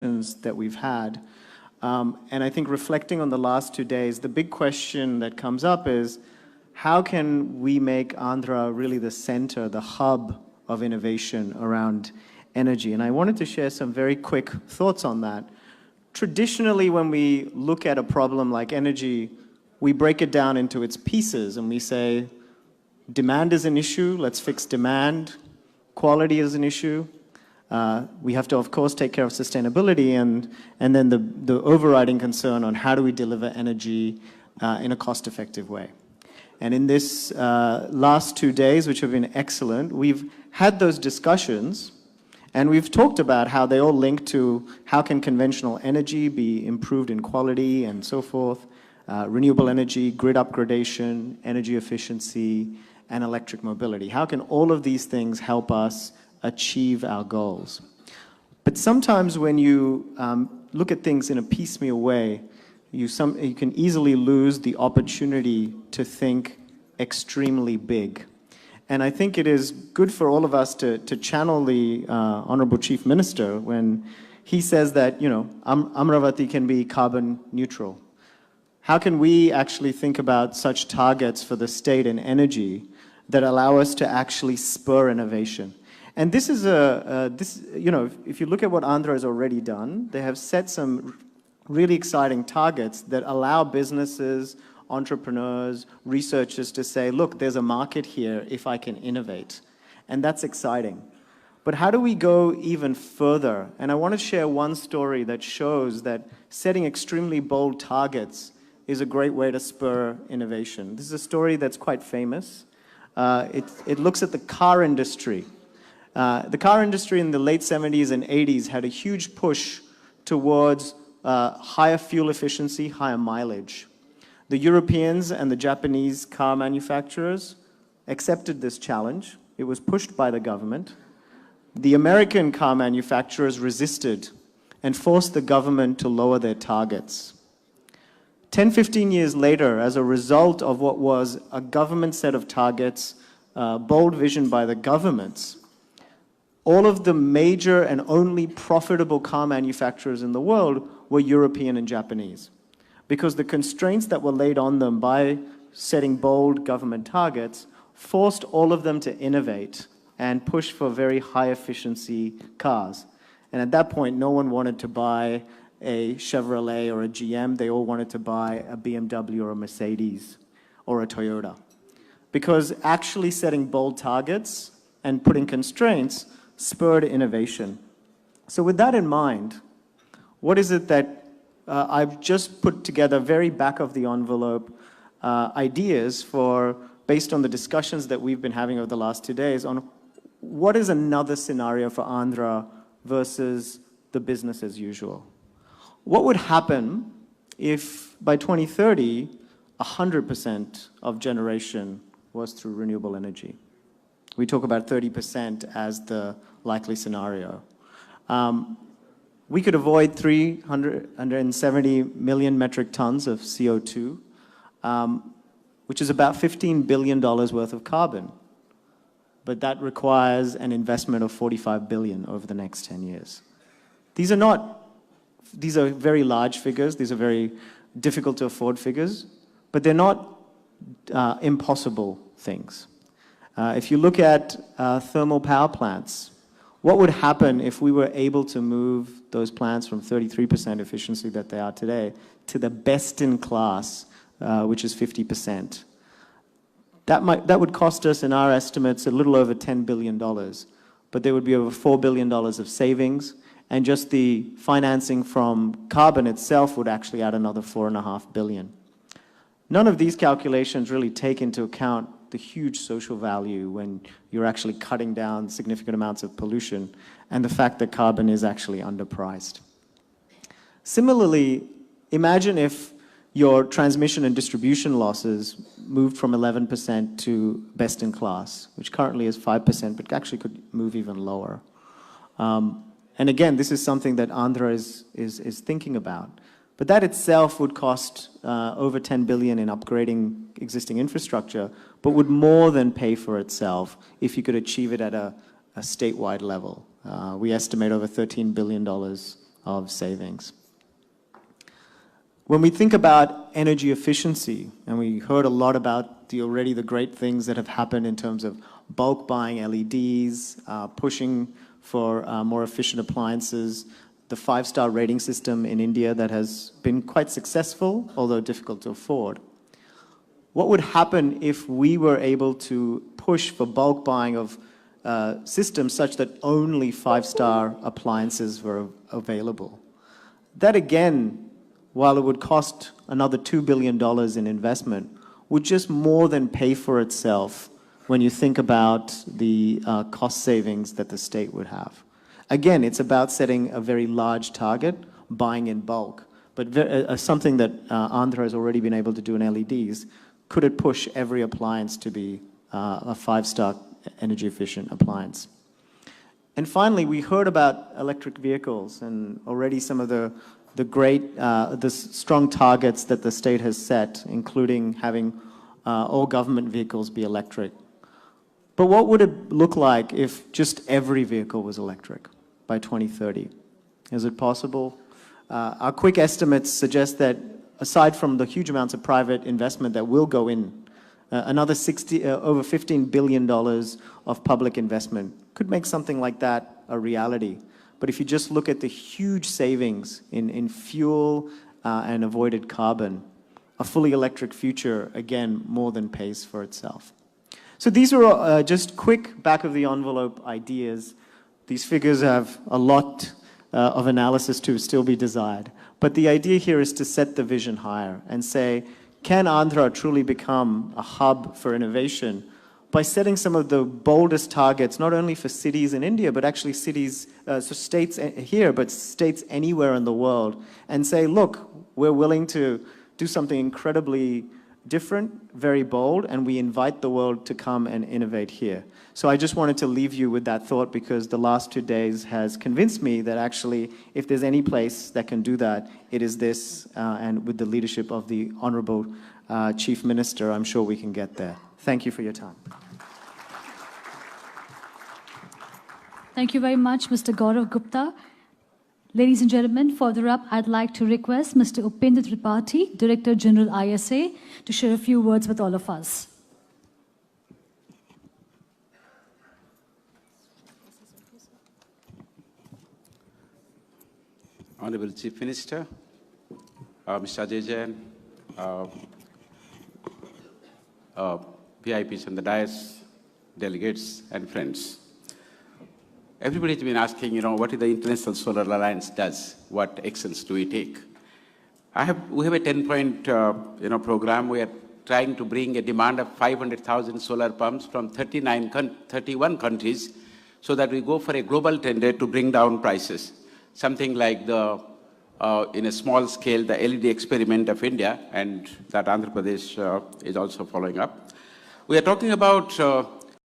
that we've had. And I think reflecting on the last 2 days, the big question that comes up is, how can we make Andhra really the center, the hub of innovation around energy? And I wanted to share some very quick thoughts on that. Traditionally, when we look at a problem like energy, we break it down into its pieces and we say, demand is an issue, let's fix demand. Quality is an issue. We have to, of course, take care of sustainability and then the overriding concern on how do we deliver energy in a cost-effective way. And in this last 2 days, which have been excellent, we've had those discussions and we've talked about how they all link to how can conventional energy be improved in quality and so forth, renewable energy, grid upgradation, energy efficiency, and electric mobility. How can all of these things help us achieve our goals? But sometimes when you look at things in a piecemeal way, you can easily lose the opportunity to think extremely big. And I think it is good for all of us to channel the Honorable Chief Minister when he says that, you know, Amravati can be carbon neutral. How can we actually think about such targets for the state in energy that allow us to actually spur innovation? And this is you know, if you look at what Andhra has already done, they have set some really exciting targets that allow businesses, entrepreneurs, researchers to say, look, there's a market here if I can innovate. And that's exciting. But how do we go even further? And I want to share one story that shows that setting extremely bold targets is a great way to spur innovation. This is a story that's quite famous. It looks at the car industry. The car industry in the late 70s and 80s had a huge push towards higher fuel efficiency, higher mileage. The Europeans and the Japanese car manufacturers accepted this challenge. It was pushed by the government. The American car manufacturers resisted and forced the government to lower their targets. 10, 15 years later, as a result of what was a government set of targets, bold vision by the governments, all of the major and only profitable car manufacturers in the world were European and Japanese, because the constraints that were laid on them by setting bold government targets forced all of them to innovate and push for very high efficiency cars. And at that point, no one wanted to buy a Chevrolet or a GM. They all wanted to buy a BMW or a Mercedes or a Toyota. Because actually setting bold targets and putting constraints spurred innovation. So with that in mind, what is it that I've just put together very back of the envelope ideas for, based on the discussions that we've been having over the last 2 days, on what is another scenario for Andhra versus the business as usual. What would happen if by 2030, 100% of generation was through renewable energy? We talk about 30% as the likely scenario. We could avoid 370 million metric tons of CO2, which is about $15 billion worth of carbon. But that requires an investment of $45 billion over the next 10 years. These are very large figures. These are very difficult to afford figures, but they're not impossible things. If you look at thermal power plants, what would happen if we were able to move those plants from 33% efficiency that they are today to the best in class, which is 50%? That would cost us, in our estimates, a little over $10 billion, but there would be over $4 billion of savings, and just the financing from carbon itself would actually add another $4.5 billion. None of these calculations really take into account the huge social value when you're actually cutting down significant amounts of pollution and the fact that carbon is actually underpriced. Similarly, imagine if your transmission and distribution losses moved from 11% to best in class, which currently is 5%, but actually could move even lower. And again, this is something that Andhra is thinking about. But that itself would cost over $10 billion in upgrading existing infrastructure, but would more than pay for itself if you could achieve it at a statewide level. We estimate over $13 billion of savings. When we think about energy efficiency, and we heard a lot about already the great things that have happened in terms of bulk buying LEDs, pushing for more efficient appliances, the 5-star rating system in India that has been quite successful, although difficult to afford. What would happen if we were able to push for bulk buying of systems such that only 5-star appliances were available? That again, while it would cost another $2 billion in investment, would just more than pay for itself when you think about the cost savings that the state would have. Again, it's about setting a very large target, buying in bulk, but something that Andhra has already been able to do in LEDs. Could it push every appliance to be a 5-star energy efficient appliance? And finally, we heard about electric vehicles and already some of the strong targets that the state has set, including having all government vehicles be electric. But what would it look like if just every vehicle was electric by 2030? Is it possible? Our quick estimates suggest that aside from the huge amounts of private investment that will go in, another over $15 billion of public investment could make something like that a reality. But if you just look at the huge savings in fuel and avoided carbon, a fully electric future, again, more than pays for itself. So these are just quick back-of-the-envelope ideas. These figures have a lot of analysis to still be desired. But the idea here is to set the vision higher and say, can Andhra truly become a hub for innovation by setting some of the boldest targets, not only for cities in India, but actually cities, so states here, but states anywhere in the world, and say, look, we're willing to do something incredibly different, very bold, and we invite the world to come and innovate here. So I just wanted to leave you with that thought, because the last 2 days has convinced me that actually, if there's any place that can do that, it is this, and with the leadership of the Honorable Chief Minister, I'm sure we can get there. Thank you for your time. Thank you very much, Mr. Gaurav Gupta. Ladies and gentlemen, further up, I'd like to request Mr. Upendra Tripathi, Director General ISA, to share a few words with all of us. Honorable Chief Minister, Mr. Ajay Jain, VIPs on the dais, delegates and friends. Everybody's been asking, what is the International Solar Alliance does? What actions do we take? We have a 10-point, program. We are trying to bring a demand of 500,000 solar pumps from 31 countries, so that we go for a global tender to bring down prices. Something like in a small scale, the LED experiment of India, and that Andhra Pradesh is also following up. We are talking about